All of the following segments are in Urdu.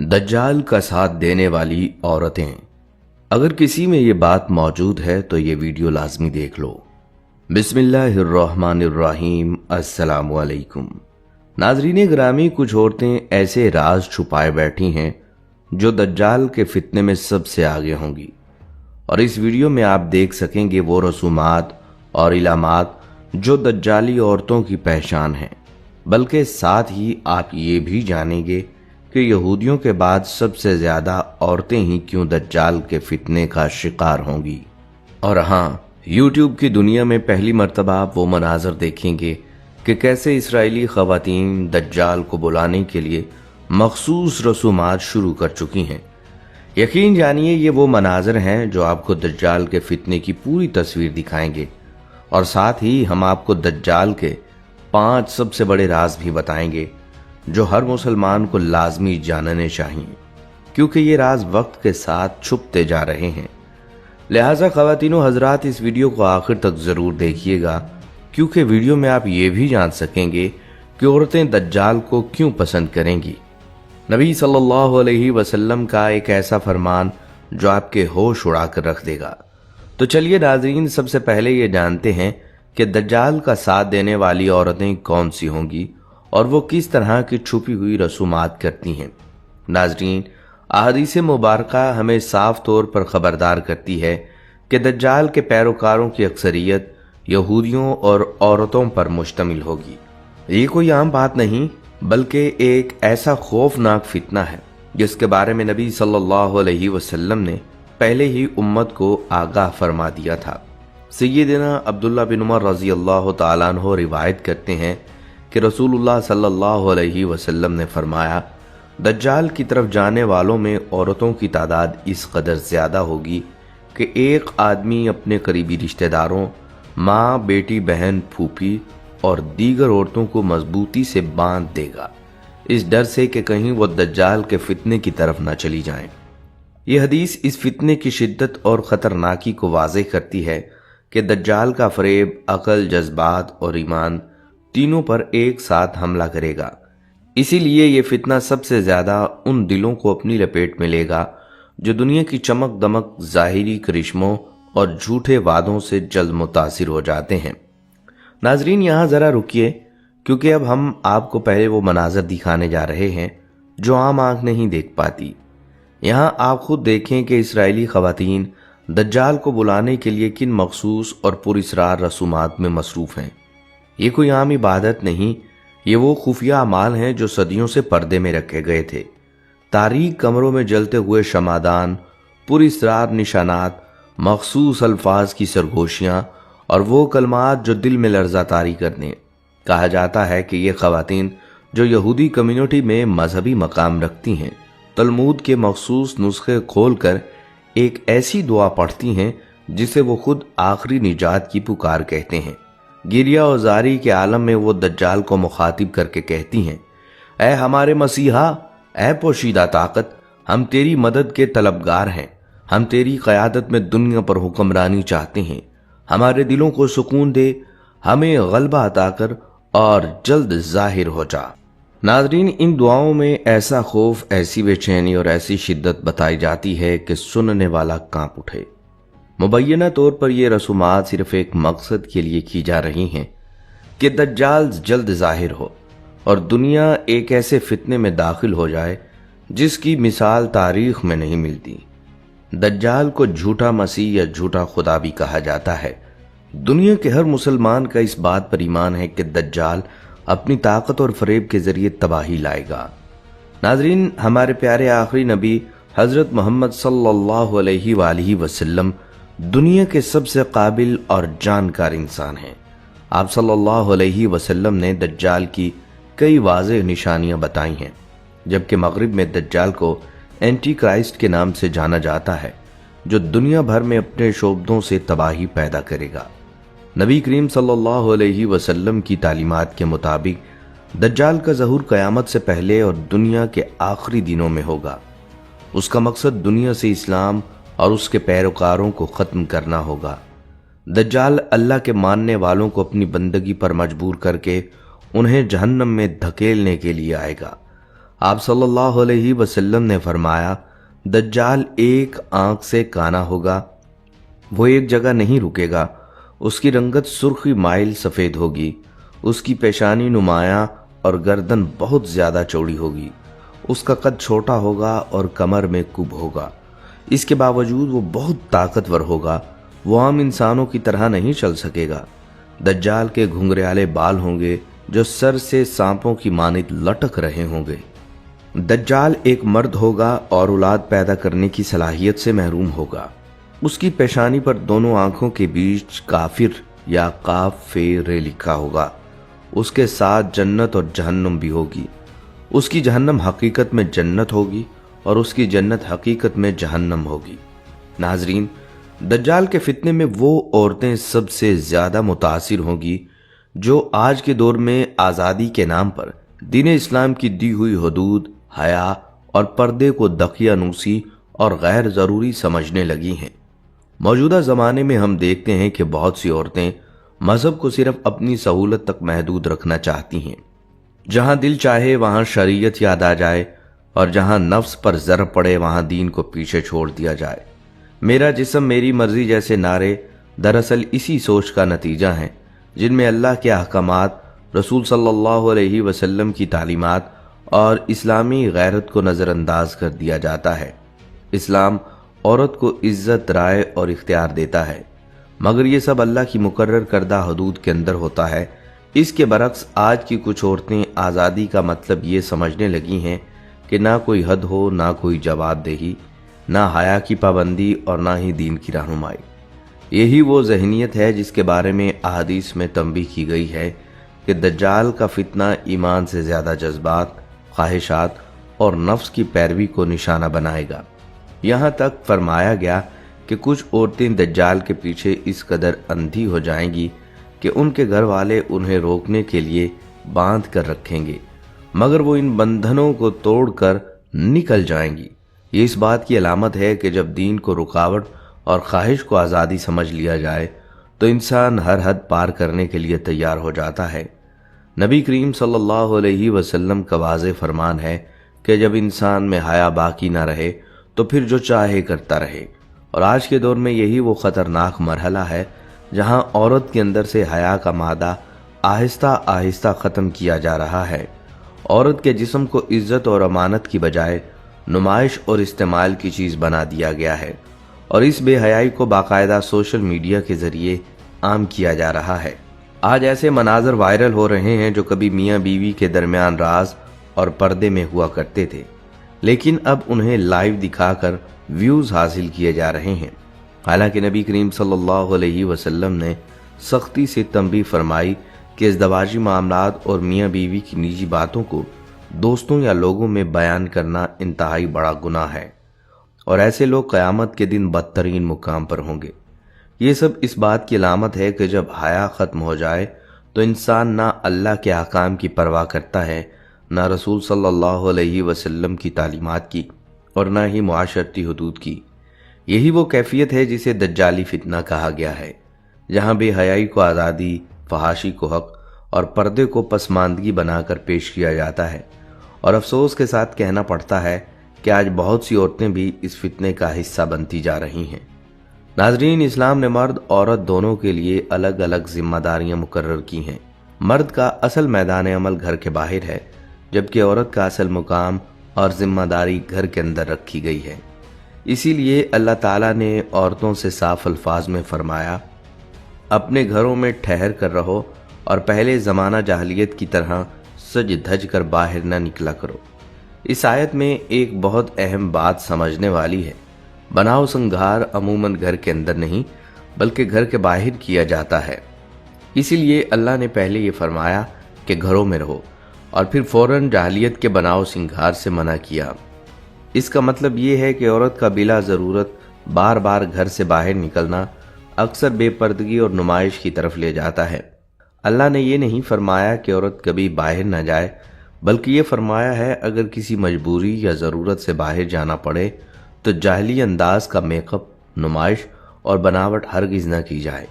دجال کا ساتھ دینے والی عورتیں۔ اگر کسی میں یہ بات موجود ہے تو یہ ویڈیو لازمی دیکھ لو۔ بسم اللہ الرحمن الرحیم۔ السلام علیکم ناظرین گرامی، کچھ عورتیں ایسے راز چھپائے بیٹھی ہیں جو دجال کے فتنے میں سب سے آگے ہوں گی، اور اس ویڈیو میں آپ دیکھ سکیں گے وہ رسومات اور علامات جو دجالی عورتوں کی پہچان ہیں، بلکہ ساتھ ہی آپ یہ بھی جانیں گے کہ یہودیوں کے بعد سب سے زیادہ عورتیں ہی کیوں دجال کے فتنے کا شکار ہوں گی۔ اور ہاں، یوٹیوب کی دنیا میں پہلی مرتبہ آپ وہ مناظر دیکھیں گے کہ کیسے اسرائیلی خواتین دجال کو بلانے کے لیے مخصوص رسومات شروع کر چکی ہیں۔ یقین جانیے یہ وہ مناظر ہیں جو آپ کو دجال کے فتنے کی پوری تصویر دکھائیں گے، اور ساتھ ہی ہم آپ کو دجال کے 5 سب سے بڑے راز بھی بتائیں گے جو ہر مسلمان کو لازمی جاننے چاہیے، کیونکہ یہ راز وقت کے ساتھ چھپتے جا رہے ہیں۔ لہٰذا خواتین و حضرات، اس ویڈیو کو آخر تک ضرور دیکھیے گا، کیونکہ ویڈیو میں آپ یہ بھی جان سکیں گے کہ عورتیں دجال کو کیوں پسند کریں گی۔ نبی صلی اللہ علیہ وسلم کا ایک ایسا فرمان جو آپ کے ہوش اڑا کر رکھ دے گا۔ تو چلیے ناظرین، سب سے پہلے یہ جانتے ہیں کہ دجال کا ساتھ دینے والی عورتیں کون سی ہوں گی اور وہ کس طرح کی چھپی ہوئی رسومات کرتی ہیں۔ ناظرین، احادیث مبارکہ ہمیں صاف طور پر خبردار کرتی ہے کہ دجال کے پیروکاروں کی اکثریت یہودیوں اور عورتوں پر مشتمل ہوگی۔ یہ کوئی عام بات نہیں، بلکہ ایک ایسا خوفناک فتنہ ہے جس کے بارے میں نبی صلی اللہ علیہ وسلم نے پہلے ہی امت کو آگاہ فرما دیا تھا۔ سیدنا عبداللہ بن عمر رضی اللہ تعالیٰ عنہ روایت کرتے ہیں کہ رسول اللہ صلی اللہ علیہ وسلم نے فرمایا، دجال کی طرف جانے والوں میں عورتوں کی تعداد اس قدر زیادہ ہوگی کہ ایک آدمی اپنے قریبی رشتہ داروں، ماں، بیٹی، بہن، پھوپھی اور دیگر عورتوں کو مضبوطی سے باندھ دے گا، اس ڈر سے کہ کہیں وہ دجال کے فتنے کی طرف نہ چلی جائیں۔ یہ حدیث اس فتنے کی شدت اور خطرناکی کو واضح کرتی ہے کہ دجال کا فریب عقل، جذبات اور ایمان تینوں پر ایک ساتھ حملہ کرے گا۔ اسی لیے یہ فتنہ سب سے زیادہ ان دلوں کو اپنی لپیٹ میں لے گا جو دنیا کی چمک دمک، ظاہری کرشموں اور جھوٹے وعدوں سے جلد متاثر ہو جاتے ہیں۔ ناظرین، یہاں ذرا رکیے، کیونکہ اب ہم آپ کو پہلے وہ مناظر دکھانے جا رہے ہیں جو عام آنکھ نہیں دیکھ پاتی۔ یہاں آپ خود دیکھیں کہ اسرائیلی خواتین دجال کو بلانے کے لیے کن مخصوص اور پراسرار رسومات میں مصروف ہیں۔ یہ کوئی عام عبادت نہیں، یہ وہ خفیہ اعمال ہیں جو صدیوں سے پردے میں رکھے گئے تھے۔ تاریک کمروں میں جلتے ہوئے شمعدان، پراسرار نشانات، مخصوص الفاظ کی سرگوشیاں اور وہ کلمات جو دل میں لرزہ طاری کر دیں۔ کہا جاتا ہے کہ یہ خواتین جو یہودی کمیونٹی میں مذہبی مقام رکھتی ہیں، تلمود کے مخصوص نسخے کھول کر ایک ایسی دعا پڑھتی ہیں جسے وہ خود آخری نجات کی پکار کہتے ہیں۔ گریہ و زاری کے عالم میں وہ دجال کو مخاطب کر کے کہتی ہیں، اے ہمارے مسیحا، اے پوشیدہ طاقت، ہم تیری مدد کے طلبگار ہیں، ہم تیری قیادت میں دنیا پر حکمرانی چاہتے ہیں، ہمارے دلوں کو سکون دے، ہمیں غلبہ عطا کر اور جلد ظاہر ہو جا۔ ناظرین، ان دعاؤں میں ایسا خوف، ایسی بے چینی اور ایسی شدت بتائی جاتی ہے کہ سننے والا کانپ اٹھے۔ مبینہ طور پر یہ رسومات صرف ایک مقصد کے لیے کی جا رہی ہیں کہ دجال جلد ظاہر ہو اور دنیا ایک ایسے فتنے میں داخل ہو جائے جس کی مثال تاریخ میں نہیں ملتی۔ دجال کو جھوٹا مسیح یا جھوٹا خدا بھی کہا جاتا ہے۔ دنیا کے ہر مسلمان کا اس بات پر ایمان ہے کہ دجال اپنی طاقت اور فریب کے ذریعے تباہی لائے گا۔ ناظرین، ہمارے پیارے آخری نبی حضرت محمد صلی اللہ علیہ وآلہ وسلم دنیا کے سب سے قابل اور جانکار انسان ہیں۔ آپ صلی اللہ علیہ وسلم نے دجال کی کئی واضح نشانیاں بتائی ہیں، جبکہ مغرب میں دجال کو اینٹی کرائسٹ کے نام سے جانا جاتا ہے، جو دنیا بھر میں اپنے شعبدوں سے تباہی پیدا کرے گا۔ نبی کریم صلی اللہ علیہ وسلم کی تعلیمات کے مطابق دجال کا ظہور قیامت سے پہلے اور دنیا کے آخری دنوں میں ہوگا۔ اس کا مقصد دنیا سے اسلام اور اس کے پیروکاروں کو ختم کرنا ہوگا۔ دجال اللہ کے ماننے والوں کو اپنی بندگی پر مجبور کر کے انہیں جہنم میں دھکیلنے کے لیے آئے گا۔ آپ صلی اللہ علیہ وسلم نے فرمایا، دجال ایک آنکھ سے کانا ہوگا، وہ ایک جگہ نہیں رکے گا، اس کی رنگت سرخی مائل سفید ہوگی، اس کی پیشانی نمایاں اور گردن بہت زیادہ چوڑی ہوگی، اس کا قد چھوٹا ہوگا اور کمر میں کب ہوگا، اس کے باوجود وہ بہت طاقتور ہوگا، وہ عام انسانوں کی طرح نہیں چل سکے گا۔ دجال کے گھنگریالے بال ہوں گے جو سر سے سانپوں کی مانند لٹک رہے ہوں گے۔ دجال ایک مرد ہوگا اور اولاد پیدا کرنے کی صلاحیت سے محروم ہوگا۔ اس کی پیشانی پر دونوں آنکھوں کے بیچ کافر یا قاف فے رے لکھا ہوگا۔ اس کے ساتھ جنت اور جہنم بھی ہوگی۔ اس کی جہنم حقیقت میں جنت ہوگی اور اس کی جنت حقیقت میں جہنم ہوگی۔ ناظرین، دجال کے فتنے میں وہ عورتیں سب سے زیادہ متاثر ہوں گی جو آج کے دور میں آزادی کے نام پر دین اسلام کی دی ہوئی حدود، حیا اور پردے کو دقیانوسی اور غیر ضروری سمجھنے لگی ہیں۔ موجودہ زمانے میں ہم دیکھتے ہیں کہ بہت سی عورتیں مذہب کو صرف اپنی سہولت تک محدود رکھنا چاہتی ہیں۔ جہاں دل چاہے وہاں شریعت یاد آ جائے اور جہاں نفس پر زر پڑے وہاں دین کو پیچھے چھوڑ دیا جائے۔ میرا جسم میری مرضی جیسے نعرے دراصل اسی سوچ کا نتیجہ ہیں جن میں اللہ کے احکامات، رسول صلی اللہ علیہ وسلم کی تعلیمات اور اسلامی غیرت کو نظر انداز کر دیا جاتا ہے۔ اسلام عورت کو عزت، رائے اور اختیار دیتا ہے، مگر یہ سب اللہ کی مقرر کردہ حدود کے اندر ہوتا ہے۔ اس کے برعکس آج کی کچھ عورتیں آزادی کا مطلب یہ سمجھنے لگی ہیں کہ نہ کوئی حد ہو، نہ کوئی جواب دہی، نہ حیا کی پابندی اور نہ ہی دین کی رہنمائی۔ یہی وہ ذہنیت ہے جس کے بارے میں احادیث میں تنبیہ کی گئی ہے کہ دجال کا فتنہ ایمان سے زیادہ جذبات، خواہشات اور نفس کی پیروی کو نشانہ بنائے گا۔ یہاں تک فرمایا گیا کہ کچھ عورتیں دجال کے پیچھے اس قدر اندھی ہو جائیں گی کہ ان کے گھر والے انہیں روکنے کے لیے باندھ کر رکھیں گے، مگر وہ ان بندھنوں کو توڑ کر نکل جائیں گی۔ یہ اس بات کی علامت ہے کہ جب دین کو رکاوٹ اور خواہش کو آزادی سمجھ لیا جائے تو انسان ہر حد پار کرنے کے لیے تیار ہو جاتا ہے۔ نبی کریم صلی اللہ علیہ وسلم کا واضح فرمان ہے کہ جب انسان میں حیا باقی نہ رہے تو پھر جو چاہے کرتا رہے، اور آج کے دور میں یہی وہ خطرناک مرحلہ ہے جہاں عورت کے اندر سے حیا کا مادہ آہستہ آہستہ ختم کیا جا رہا ہے۔ عورت کے جسم کو عزت اور امانت کی بجائے نمائش اور استعمال کی چیز بنا دیا گیا ہے، اور اس بے حیائی کو باقاعدہ سوشل میڈیا کے ذریعے عام کیا جا رہا ہے۔ آج ایسے مناظر وائرل ہو رہے ہیں جو کبھی میاں بیوی کے درمیان راز اور پردے میں ہوا کرتے تھے، لیکن اب انہیں لائیو دکھا کر ویوز حاصل کیے جا رہے ہیں۔ حالانکہ نبی کریم صلی اللہ علیہ وسلم نے سختی سے تنبیہ فرمائی کہ ازدواجی معاملات اور میاں بیوی کی نجی باتوں کو دوستوں یا لوگوں میں بیان کرنا انتہائی بڑا گناہ ہے، اور ایسے لوگ قیامت کے دن بدترین مقام پر ہوں گے۔ یہ سب اس بات کی علامت ہے کہ جب حیا ختم ہو جائے تو انسان نہ اللہ کے احکام کی پرواہ کرتا ہے، نہ رسول صلی اللہ علیہ وسلم کی تعلیمات کی، اور نہ ہی معاشرتی حدود کی۔ یہی وہ کیفیت ہے جسے دجالی فتنہ کہا گیا ہے، جہاں بے حیائی کو آزادی، فحاشی کو حق اور پردے کو پسماندگی بنا کر پیش کیا جاتا ہے۔ اور افسوس کے ساتھ کہنا پڑتا ہے کہ آج بہت سی عورتیں بھی اس فتنے کا حصہ بنتی جا رہی ہیں۔ ناظرین، اسلام نے مرد عورت دونوں کے لیے الگ الگ ذمہ داریاں مقرر کی ہیں۔ مرد کا اصل میدان عمل گھر کے باہر ہے، جبکہ عورت کا اصل مقام اور ذمہ داری گھر کے اندر رکھی گئی ہے۔ اسی لیے اللہ تعالیٰ نے عورتوں سے صاف الفاظ میں فرمایا، اپنے گھروں میں ٹھہر کر رہو اور پہلے زمانہ جاہلیت کی طرح سج دھج کر باہر نہ نکلا کرو۔ اس آیت میں ایک بہت اہم بات سمجھنے والی ہے۔ بناؤ سنگھار عموماً گھر کے اندر نہیں بلکہ گھر کے باہر کیا جاتا ہے۔ اسی لیے اللہ نے پہلے یہ فرمایا کہ گھروں میں رہو، اور پھر فوراً جاہلیت کے بناؤ سنگھار سے منع کیا۔ اس کا مطلب یہ ہے کہ عورت کا بلا ضرورت بار بار گھر سے باہر نکلنا اکثر بے پردگی اور نمائش کی طرف لے جاتا ہے۔ اللہ نے یہ نہیں فرمایا کہ عورت کبھی باہر نہ جائے، بلکہ یہ فرمایا ہے اگر کسی مجبوری یا ضرورت سے باہر جانا پڑے تو جاہلی انداز کا میک اپ، نمائش اور بناوٹ ہرگز نہ کی جائے،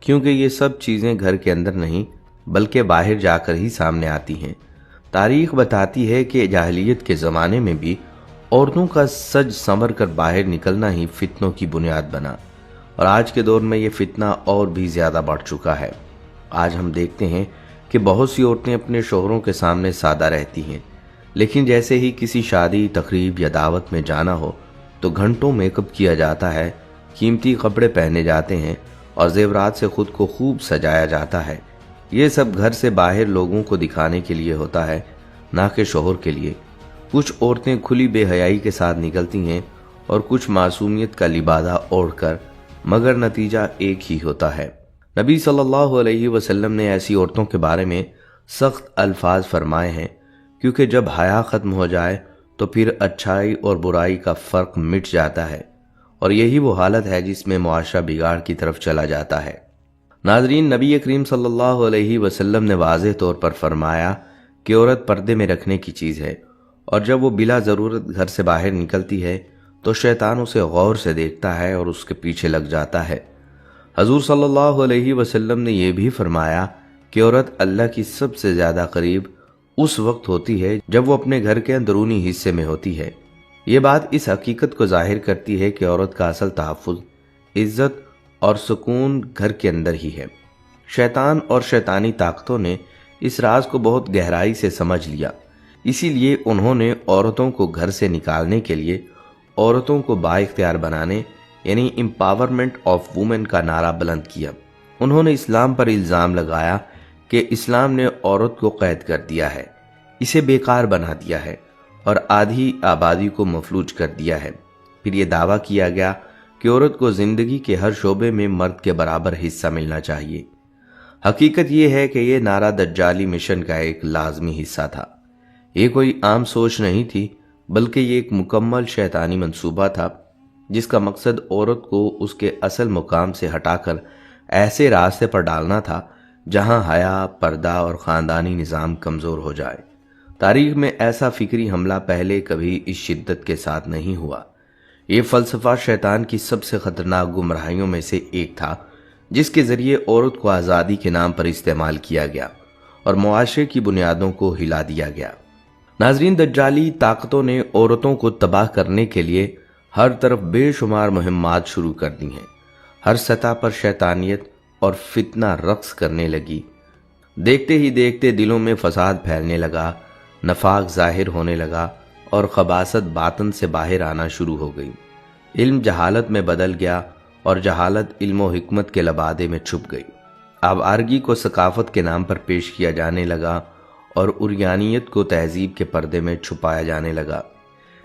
کیونکہ یہ سب چیزیں گھر کے اندر نہیں بلکہ باہر جا کر ہی سامنے آتی ہیں۔ تاریخ بتاتی ہے کہ جاہلیت کے زمانے میں بھی عورتوں کا سج سنور کر باہر نکلنا ہی فتنوں کی بنیاد بنا، اور آج کے دور میں یہ فتنہ اور بھی زیادہ بڑھ چکا ہے۔ آج ہم دیکھتے ہیں کہ بہت سی عورتیں اپنے شوہروں کے سامنے سادہ رہتی ہیں، لیکن جیسے ہی کسی شادی، تقریب یا دعوت میں جانا ہو تو گھنٹوں میک اپ کیا جاتا ہے، قیمتی کپڑے پہنے جاتے ہیں اور زیورات سے خود کو خوب سجایا جاتا ہے۔ یہ سب گھر سے باہر لوگوں کو دکھانے کے لیے ہوتا ہے، نہ کہ شوہر کے لیے۔ کچھ عورتیں کھلی بے حیائی کے ساتھ نکلتی ہیں اور کچھ معصومیت کا لبادہ اوڑھ کر، مگر نتیجہ ایک ہی ہوتا ہے۔ نبی صلی اللہ علیہ وسلم نے ایسی عورتوں کے بارے میں سخت الفاظ فرمائے ہیں، کیونکہ جب حیا ختم ہو جائے تو پھر اچھائی اور برائی کا فرق مٹ جاتا ہے، اور یہی وہ حالت ہے جس میں معاشرہ بگاڑ کی طرف چلا جاتا ہے۔ ناظرین، نبی کریم صلی اللہ علیہ وسلم نے واضح طور پر فرمایا کہ عورت پردے میں رکھنے کی چیز ہے، اور جب وہ بلا ضرورت گھر سے باہر نکلتی ہے تو شیطان اسے غور سے دیکھتا ہے اور اس کے پیچھے لگ جاتا ہے۔ حضور صلی اللہ علیہ وسلم نے یہ بھی فرمایا کہ عورت اللہ کی سب سے زیادہ قریب اس وقت ہوتی ہے جب وہ اپنے گھر کے اندرونی حصے میں ہوتی ہے۔ یہ بات اس حقیقت کو ظاہر کرتی ہے کہ عورت کا اصل تحفظ، عزت اور سکون گھر کے اندر ہی ہے۔ شیطان اور شیطانی طاقتوں نے اس راز کو بہت گہرائی سے سمجھ لیا، اسی لیے انہوں نے عورتوں کو گھر سے نکالنے کے لیے عورتوں کو بااختیار بنانے، یعنی امپاورمنٹ آف وومن کا نعرہ بلند کیا۔ انہوں نے اسلام پر الزام لگایا کہ اسلام نے عورت کو قید کر دیا ہے، اسے بیکار بنا دیا ہے اور آدھی آبادی کو مفلوج کر دیا ہے۔ پھر یہ دعویٰ کیا گیا کہ عورت کو زندگی کے ہر شعبے میں مرد کے برابر حصہ ملنا چاہیے۔ حقیقت یہ ہے کہ یہ نعرہ دجالی مشن کا ایک لازمی حصہ تھا۔ یہ کوئی عام سوچ نہیں تھی، بلکہ یہ ایک مکمل شیطانی منصوبہ تھا جس کا مقصد عورت کو اس کے اصل مقام سے ہٹا کر ایسے راستے پر ڈالنا تھا جہاں حیا، پردہ اور خاندانی نظام کمزور ہو جائے۔ تاریخ میں ایسا فکری حملہ پہلے کبھی اس شدت کے ساتھ نہیں ہوا۔ یہ فلسفہ شیطان کی سب سے خطرناک گمراہیوں میں سے ایک تھا، جس کے ذریعے عورت کو آزادی کے نام پر استعمال کیا گیا اور معاشرے کی بنیادوں کو ہلا دیا گیا۔ ناظرین، دجالی طاقتوں نے عورتوں کو تباہ کرنے کے لیے ہر طرف بے شمار مہمات شروع کر دی ہیں۔ ہر سطح پر شیطانیت اور فتنہ رقص کرنے لگی۔ دیکھتے ہی دیکھتے دلوں میں فساد پھیلنے لگا، نفاق ظاہر ہونے لگا اور خباثت باطن سے باہر آنا شروع ہو گئی۔ علم جہالت میں بدل گیا اور جہالت علم و حکمت کے لبادے میں چھپ گئی۔ آوارگی کو ثقافت کے نام پر پیش کیا جانے لگا اور عریانیت کو تہذیب کے پردے میں چھپایا جانے لگا۔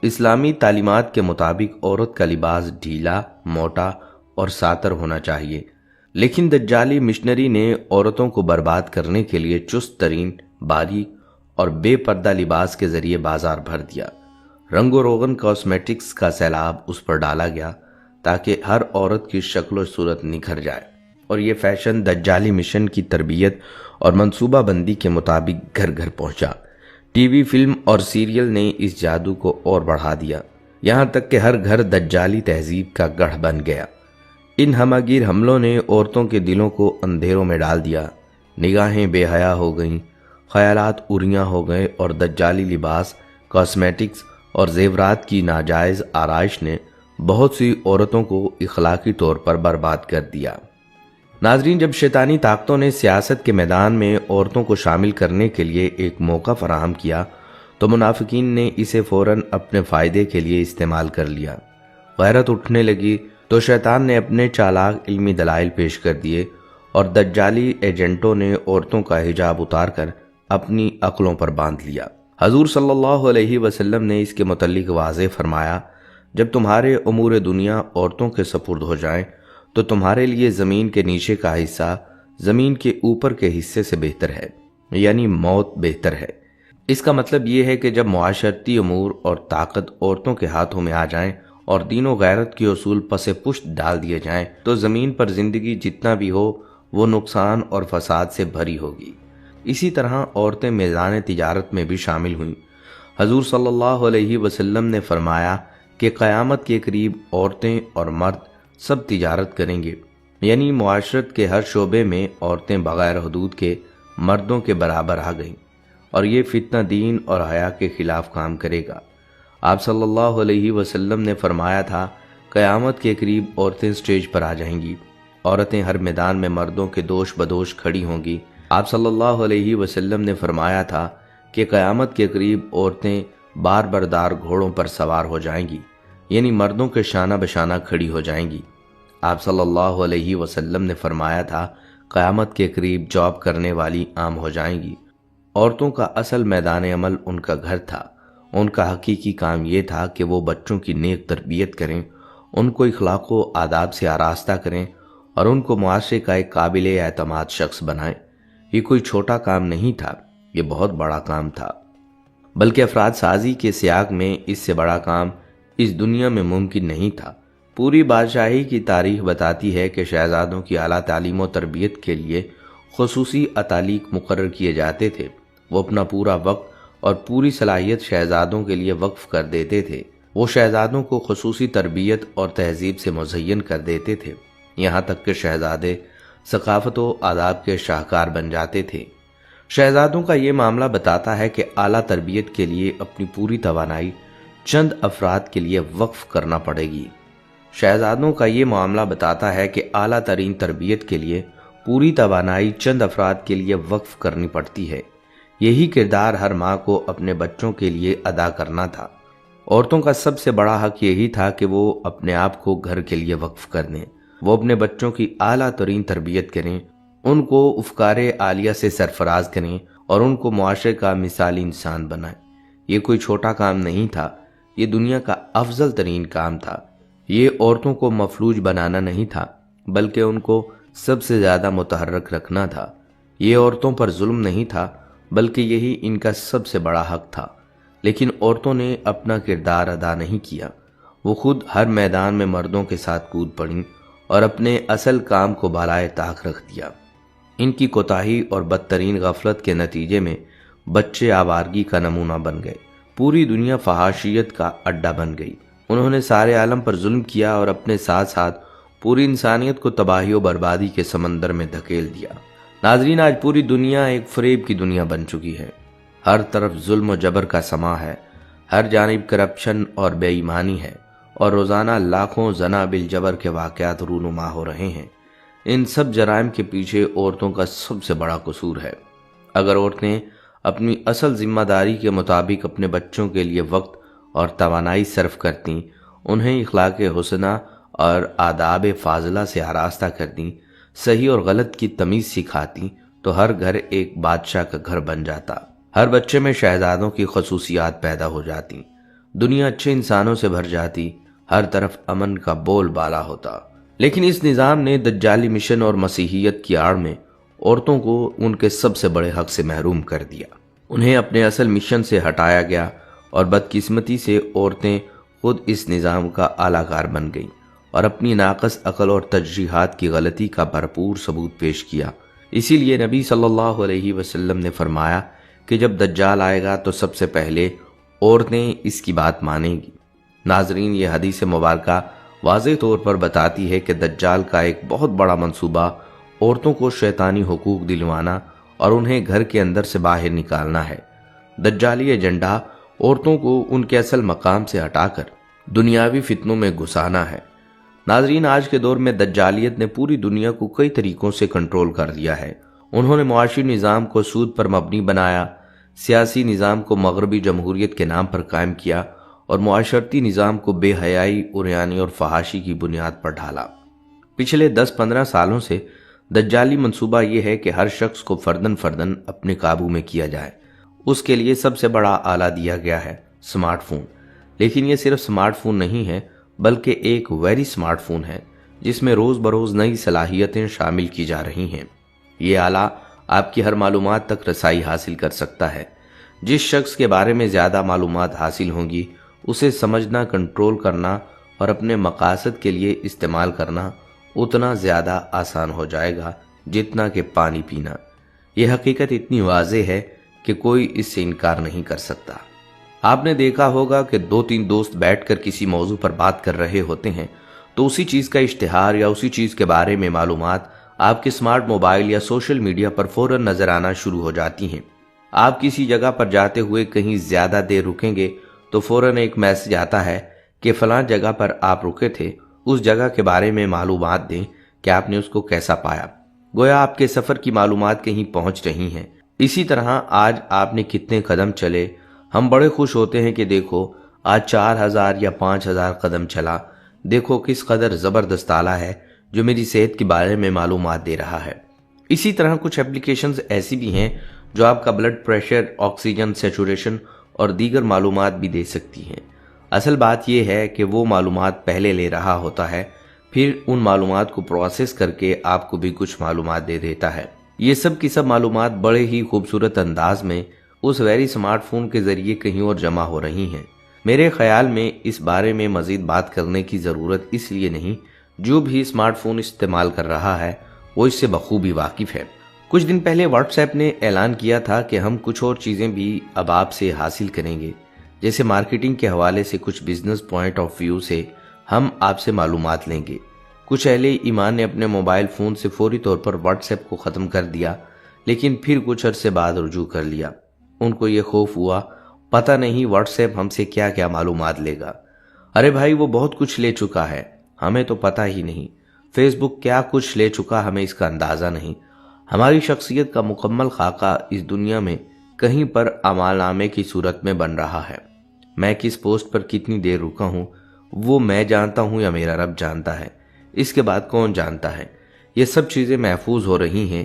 اسلامی تعلیمات کے مطابق عورت کا لباس ڈھیلا، موٹا اور ساتر ہونا چاہیے، لیکن دجالی مشنری نے عورتوں کو برباد کرنے کے لیے چست ترین، باریک اور بے پردہ لباس کے ذریعے بازار بھر دیا۔ رنگ و روغن کاسمیٹکس کا سیلاب اس پر ڈالا گیا تاکہ ہر عورت کی شکل و صورت نکھر جائے، اور یہ فیشن دجالی مشن کی تربیت اور منصوبہ بندی کے مطابق گھر گھر پہنچا۔ ٹی وی، فلم اور سیریل نے اس جادو کو اور بڑھا دیا، یہاں تک کہ ہر گھر دجالی تہذیب کا گڑھ بن گیا۔ ان ہماگیر حملوں نے عورتوں کے دلوں کو اندھیروں میں ڈال دیا، نگاہیں بے حیا ہو گئیں، خیالات عریاں ہو گئے اور دجالی لباس، کاسمیٹکس اور زیورات کی ناجائز آرائش نے بہت سی عورتوں کو اخلاقی طور پر برباد کر دیا۔ ناظرین، جب شیطانی طاقتوں نے سیاست کے میدان میں عورتوں کو شامل کرنے کے لیے ایک موقع فراہم کیا تو منافقین نے اسے فوراً اپنے فائدے کے لیے استعمال کر لیا۔ غیرت اٹھنے لگی تو شیطان نے اپنے چالاک علمی دلائل پیش کر دیے اور دجالی ایجنٹوں نے عورتوں کا حجاب اتار کر اپنی عقلوں پر باندھ لیا۔ حضور صلی اللہ علیہ وسلم نے اس کے متعلق واضح فرمایا، جب تمہارے امور دنیا عورتوں کے سپرد ہو جائیں تو تمہارے لیے زمین کے نیچے کا حصہ زمین کے اوپر کے حصے سے بہتر ہے، یعنی موت بہتر ہے۔ اس کا مطلب یہ ہے کہ جب معاشرتی امور اور طاقت عورتوں کے ہاتھوں میں آ جائیں اور دین و غیرت کے اصول پس پشت ڈال دیے جائیں تو زمین پر زندگی جتنا بھی ہو وہ نقصان اور فساد سے بھری ہوگی۔ اسی طرح عورتیں میدان تجارت میں بھی شامل ہوئیں۔ حضور صلی اللہ علیہ وسلم نے فرمایا کہ قیامت کے قریب عورتیں اور مرد سب تجارت کریں گے، یعنی معاشرت کے ہر شعبے میں عورتیں بغیر حدود کے مردوں کے برابر آ گئیں، اور یہ فتنہ دین اور حیا کے خلاف کام کرے گا۔ آپ صلی اللہ علیہ وسلم نے فرمایا تھا، قیامت کے قریب عورتیں سٹیج پر آ جائیں گی، عورتیں ہر میدان میں مردوں کے دوش بدوش کھڑی ہوں گی۔ آپ صلی اللہ علیہ وسلم نے فرمایا تھا کہ قیامت کے قریب عورتیں بار بردار گھوڑوں پر سوار ہو جائیں گی، یعنی مردوں کے شانہ بشانہ کھڑی ہو جائیں گی۔ آپ صلی اللہ علیہ وسلم نے فرمایا تھا، قیامت کے قریب جاب کرنے والی عام ہو جائیں گی۔ عورتوں کا اصل میدان عمل ان کا گھر تھا۔ ان کا حقیقی کام یہ تھا کہ وہ بچوں کی نیک تربیت کریں، ان کو اخلاق و آداب سے آراستہ کریں اور ان کو معاشرے کا ایک قابل اعتماد شخص بنائیں۔ یہ کوئی چھوٹا کام نہیں تھا، یہ بہت بڑا کام تھا، بلکہ افراد سازی کے سیاق میں اس سے بڑا کام اس دنیا میں ممکن نہیں تھا۔ پوری بادشاہی کی تاریخ بتاتی ہے کہ شہزادوں کی اعلیٰ تعلیم و تربیت کے لیے خصوصی اتالیق مقرر کیے جاتے تھے۔ وہ اپنا پورا وقت اور پوری صلاحیت شہزادوں کے لیے وقف کر دیتے تھے۔ وہ شہزادوں کو خصوصی تربیت اور تہذیب سے مزین کر دیتے تھے، یہاں تک کہ شہزادے ثقافت و آداب کے شاہکار بن جاتے تھے۔ شہزادوں کا یہ معاملہ بتاتا ہے کہ اعلیٰ تربیت کے لیے اپنی پوری توانائی چند افراد کے لیے وقف کرنا پڑے گی۔ شہزادوں کا یہ معاملہ بتاتا ہے کہ اعلیٰ ترین تربیت کے لیے پوری توانائی چند افراد کے لیے وقف کرنی پڑتی ہے۔ یہی کردار ہر ماں کو اپنے بچوں کے لیے ادا کرنا تھا۔ عورتوں کا سب سے بڑا حق یہی تھا کہ وہ اپنے آپ کو گھر کے لیے وقف کر دیں، وہ اپنے بچوں کی اعلیٰ ترین تربیت کریں، ان کو افکار عالیہ سے سرفراز کریں اور ان کو معاشرے کا مثالی انسان بنائیں۔ یہ کوئی چھوٹا کام نہیں تھا، یہ دنیا کا افضل ترین کام تھا۔ یہ عورتوں کو مفلوج بنانا نہیں تھا، بلکہ ان کو سب سے زیادہ متحرک رکھنا تھا۔ یہ عورتوں پر ظلم نہیں تھا، بلکہ یہی ان کا سب سے بڑا حق تھا۔ لیکن عورتوں نے اپنا کردار ادا نہیں کیا۔ وہ خود ہر میدان میں مردوں کے ساتھ کود پڑیں اور اپنے اصل کام کو بالائے طاق رکھ دیا۔ ان کی کوتاہی اور بدترین غفلت کے نتیجے میں بچے آوارگی کا نمونہ بن گئے، پوری دنیا فحاشیت کا اڈا بن گئی۔ انہوں نے سارے عالم پر ظلم کیا اور اپنے ساتھ ساتھ پوری انسانیت کو تباہی و بربادی کے سمندر میں دھکیل دیا۔ ناظرین، آج پوری دنیا ایک فریب کی دنیا بن چکی ہے۔ ہر طرف ظلم و جبر کا سماں ہے، ہر جانب کرپشن اور بے ایمانی ہے، اور روزانہ لاکھوں زنا بالجبر کے واقعات رونما ہو رہے ہیں۔ ان سب جرائم کے پیچھے عورتوں کا سب سے بڑا قصور ہے۔ اگر عورتیں اپنی اصل ذمہ داری کے مطابق اپنے بچوں کے لیے وقت اور توانائی صرف کرتیں، انہیں اخلاق حسنہ اور آداب فاضلہ سے آراستہ کرتیں، صحیح اور غلط کی تمیز سکھاتیں، تو ہر گھر ایک بادشاہ کا گھر بن جاتا۔ ہر بچے میں شہزادوں کی خصوصیات پیدا ہو جاتی، دنیا اچھے انسانوں سے بھر جاتی، ہر طرف امن کا بول بالا ہوتا۔ لیکن اس نظام نے دجالی مشن اور مسیحیت کی آڑ میں عورتوں کو ان کے سب سے بڑے حق سے محروم کر دیا۔ انہیں اپنے اصل مشن سے ہٹایا گیا اور بدقسمتی سے عورتیں خود اس نظام کا اعلی کار بن گئیں اور اپنی ناقص عقل اور تجریحات کی غلطی کا بھرپور ثبوت پیش کیا۔ اسی لیے نبی صلی اللہ علیہ وسلم نے فرمایا کہ جب دجال آئے گا تو سب سے پہلے عورتیں اس کی بات مانیں گی۔ ناظرین، یہ حدیث مبارکہ واضح طور پر بتاتی ہے کہ دجال کا ایک بہت بڑا منصوبہ عورتوں کو شیطانی حقوق دلوانا اور انہیں گھر کے اندر سے باہر نکالنا ہے۔ دجالی ایجنڈا عورتوں کو ان کے اصل مقام سے ہٹا کر دنیاوی فتنوں میں گھسانا ہے۔ ناظرین، آج کے دور میں دجالیت نے پوری دنیا کو کئی طریقوں سے کنٹرول کر لیا ہے۔ انہوں نے معاشی نظام کو سود پر مبنی بنایا، سیاسی نظام کو مغربی جمہوریت کے نام پر قائم کیا اور معاشرتی نظام کو بے حیائی، عریانی اور فحاشی کی بنیاد پر ڈھالا۔ پچھلے 10-15 سالوں سے دجالی منصوبہ یہ ہے کہ ہر شخص کو فردن فردن اپنے قابو میں کیا جائے۔ اس کے لیے سب سے بڑا آلہ دیا گیا ہے سمارٹ فون۔ لیکن یہ صرف سمارٹ فون نہیں ہے، بلکہ ایک ویری سمارٹ فون ہے جس میں روز بروز نئی صلاحیتیں شامل کی جا رہی ہیں۔ یہ آلہ آپ کی ہر معلومات تک رسائی حاصل کر سکتا ہے۔ جس شخص کے بارے میں زیادہ معلومات حاصل ہوں گی، اسے سمجھنا، کنٹرول کرنا اور اپنے مقاصد کے لیے استعمال کرنا اتنا زیادہ آسان ہو جائے گا جتنا کہ پانی پینا۔ یہ حقیقت اتنی واضح ہے کہ کوئی اس سے انکار نہیں کر سکتا۔ آپ نے دیکھا ہوگا کہ 2-3 دوست بیٹھ کر کسی موضوع پر بات کر رہے ہوتے ہیں تو اسی چیز کا اشتہار یا اسی چیز کے بارے میں معلومات آپ کے سمارٹ موبائل یا سوشل میڈیا پر فوراً نظر آنا شروع ہو جاتی ہیں۔ آپ کسی جگہ پر جاتے ہوئے کہیں زیادہ دیر رکیں گے تو فوراً ایک میسج آتا ہے کہ فلاں جگہ پر آپ رکے تھے، اس جگہ کے بارے میں معلومات دیں کہ آپ نے اس کو کیسا پایا۔ گویا آپ کے سفر کی معلومات کہیں پہنچ رہی ہیں۔ اسی طرح آج آپ نے کتنے قدم چلے، ہم بڑے خوش ہوتے ہیں کہ دیکھو آج 4000 یا 5000 قدم چلا، دیکھو کس قدر زبردست آلہ ہے جو میری صحت کے بارے میں معلومات دے رہا ہے۔ اسی طرح کچھ اپلیکیشنز ایسی بھی ہیں جو آپ کا بلڈ پریشر، آکسیجن سیچوریشن اور دیگر معلومات بھی دے سکتی ہیں۔ اصل بات یہ ہے کہ وہ معلومات پہلے لے رہا ہوتا ہے، پھر ان معلومات کو پروسیس کر کے آپ کو بھی کچھ معلومات دے دیتا ہے۔ یہ سب کی سب معلومات بڑے ہی خوبصورت انداز میں اس ویری سمارٹ فون کے ذریعے کہیں اور جمع ہو رہی ہیں۔ میرے خیال میں اس بارے میں مزید بات کرنے کی ضرورت اس لیے نہیں، جو بھی اسمارٹ فون استعمال کر رہا ہے وہ اس سے بخوبی واقف ہے۔ کچھ دن پہلے واٹس ایپ نے اعلان کیا تھا کہ ہم کچھ اور چیزیں بھی اب آپ سے حاصل کریں گے، جیسے مارکیٹنگ کے حوالے سے کچھ بزنس پوائنٹ آف ویو سے ہم آپ سے معلومات لیں گے۔ کچھ اہل ایمان نے اپنے موبائل فون سے فوری طور پر واٹس ایپ کو ختم کر دیا، لیکن پھر کچھ عرصے بعد رجوع کر لیا۔ ان کو یہ خوف ہوا، پتہ نہیں واٹس ایپ ہم سے کیا کیا معلومات لے گا۔ ارے بھائی، وہ بہت کچھ لے چکا ہے، ہمیں تو پتہ ہی نہیں۔ فیس بک کیا کچھ لے چکا، ہمیں اس کا اندازہ نہیں۔ ہماری شخصیت کا مکمل خاکہ اس دنیا میں کہیں پر اعمال نامے کی صورت میں بن رہا ہے۔ میں کس پوسٹ پر کتنی دیر رکا ہوں وہ میں جانتا ہوں یا میرا رب جانتا ہے، اس کے بعد کون جانتا ہے۔ یہ سب چیزیں محفوظ ہو رہی ہیں۔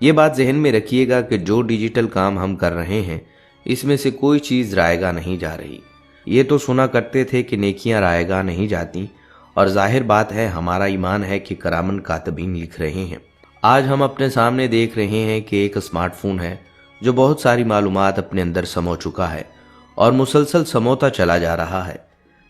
یہ بات ذہن میں رکھیے گا کہ جو ڈیجیٹل کام ہم کر رہے ہیں اس میں سے کوئی چیز رائے گاہ نہیں جا رہی۔ یہ تو سنا کرتے تھے کہ نیکیاں رائے گاہ نہیں جاتی، اور ظاہر بات ہے ہمارا ایمان ہے کہ کرامن کاتبین لکھ رہے ہیں۔ آج ہم اپنے سامنے دیکھ رہے ہیں کہ ایک اسمارٹ فون ہے جو بہت ساری معلومات اپنے اندر سمو چکا ہے اور مسلسل سموتا چلا جا رہا ہے۔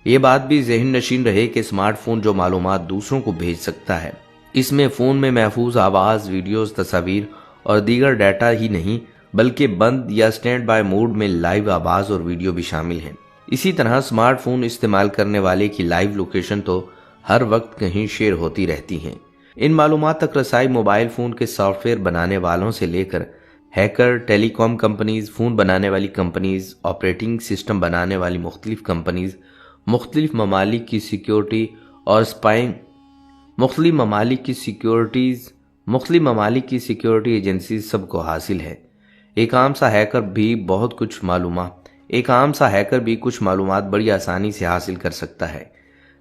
یہ بات بھی ذہن نشین رہے کہ اسمارٹ فون جو معلومات دوسروں کو بھیج سکتا ہے، اس میں فون میں محفوظ آواز، ویڈیوز، تصاویر اور دیگر ڈیٹا ہی نہیں بلکہ بند یا سٹینڈ بائی موڈ میں لائیو آواز اور ویڈیو بھی شامل ہیں۔ اسی طرح اسمارٹ فون استعمال کرنے والے کی لائیو لوکیشن تو ہر وقت کہیں شیئر ہوتی رہتی ہیں۔ ان معلومات تک رسائی موبائل فون کے سافٹ ویئر بنانے والوں سے لے کر ہیکر، ٹیلی کام کمپنیز، فون بنانے والی کمپنیز، آپریٹنگ سسٹم بنانے والی مختلف کمپنیز، مختلف ممالک کی سیکیورٹی اور اسپائنگ، مختلف ممالک کی سیکیورٹی ایجنسیز سب کو حاصل ہے۔ ایک عام سا ہیکر بھی کچھ معلومات بڑی آسانی سے حاصل کر سکتا ہے۔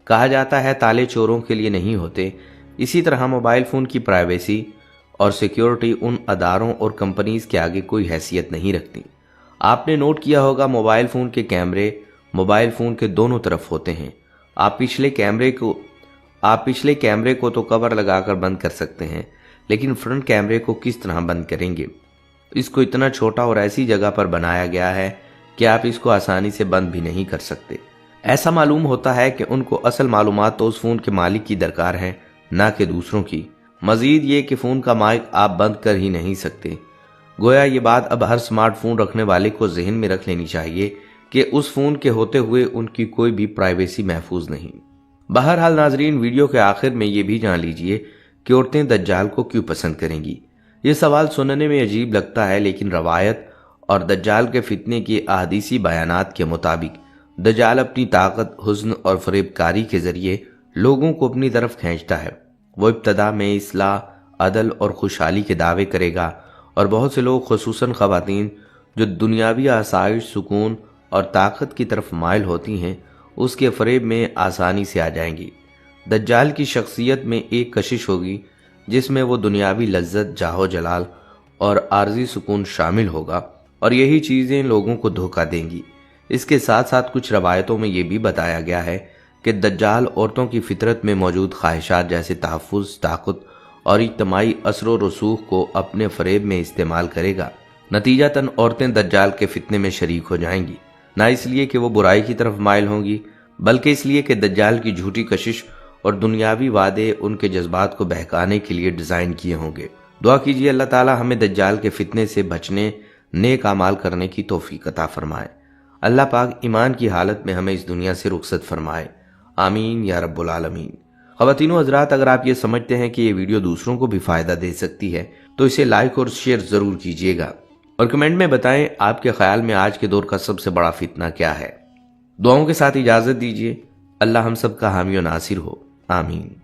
کہا جاتا ہے تالے چوروں کے لیے نہیں ہوتے، اسی طرح موبائل فون کی پرائیویسی اور سیکیورٹی ان اداروں اور کمپنیز کے آگے کوئی حیثیت نہیں رکھتی۔ آپ نے نوٹ کیا ہوگا موبائل فون کے کیمرے موبائل فون کے دونوں طرف ہوتے ہیں۔ آپ پچھلے کیمرے کو تو کور لگا کر بند کر سکتے ہیں، لیکن فرنٹ کیمرے کو کس طرح بند کریں گے؟ اس کو اتنا چھوٹا اور ایسی جگہ پر بنایا گیا ہے کہ آپ اس کو آسانی سے بند بھی نہیں کر سکتے۔ ایسا معلوم ہوتا ہے کہ ان کو اصل معلومات تو اس فون کے مالک کی درکار ہے، نہ کہ دوسروں کی۔ مزید یہ کہ فون کا مائک آپ بند کر ہی نہیں سکتے۔ گویا یہ بات اب ہر سمارٹ فون رکھنے والے کو ذہن میں رکھ لینی چاہیے کہ اس فون کے ہوتے ہوئے ان کی کوئی بھی پرائیویسی محفوظ نہیں۔ بہرحال ناظرین، ویڈیو کے آخر میں یہ بھی جان لیجئے کہ عورتیں دجال کو کیوں پسند کریں گی۔ یہ سوال سننے میں عجیب لگتا ہے، لیکن روایت اور دجال کے فتنے کے احادیثی بیانات کے مطابق دجال اپنی طاقت، حسن اور فریب کاری کے ذریعے لوگوں کو اپنی طرف کھینچتا ہے۔ وہ ابتدا میں اصلاح، عدل اور خوشحالی کے دعوے کرے گا، اور بہت سے لوگ خصوصاً خواتین جو دنیاوی آسائش، سکون اور طاقت کی طرف مائل ہوتی ہیں، اس کے فریب میں آسانی سے آ جائیں گی۔ دجال کی شخصیت میں ایک کشش ہوگی جس میں وہ دنیاوی لذت، جاہ و جلال اور عارضی سکون شامل ہوگا، اور یہی چیزیں لوگوں کو دھوکہ دیں گی۔ اس کے ساتھ ساتھ کچھ روایتوں میں یہ بھی بتایا گیا ہے کہ دجال عورتوں کی فطرت میں موجود خواہشات جیسے تحفظ، طاقت اور اجتماعی اثر و رسوخ کو اپنے فریب میں استعمال کرے گا۔ نتیجتاً عورتیں دجال کے فتنے میں شریک ہو جائیں گی، نہ اس لیے کہ وہ برائی کی طرف مائل ہوں گی، بلکہ اس لیے کہ دجال کی جھوٹی کشش اور دنیاوی وعدے ان کے جذبات کو بہکانے کے لیے ڈیزائن کیے ہوں گے۔ دعا کیجیے اللہ تعالی ہمیں دجال کے فتنے سے بچنے، نیک اعمال کرنے کی توفیق عطا فرمائے۔ اللہ پاک ایمان کی حالت میں ہمیں اس دنیا سے رخصت فرمائے، آمین یا رب العالمین۔ خواتین و حضرات، اگر آپ یہ سمجھتے ہیں کہ یہ ویڈیو دوسروں کو بھی فائدہ دے سکتی ہے تو اسے لائک اور شیئر ضرور کیجیے گا۔ اور کمنٹ میں بتائیں آپ کے خیال میں آج کے دور کا سب سے بڑا فتنہ کیا ہے۔ دعاؤں کے ساتھ اجازت دیجیے۔ اللہ ہم سب کا حامی و ناصر ہو، آمین۔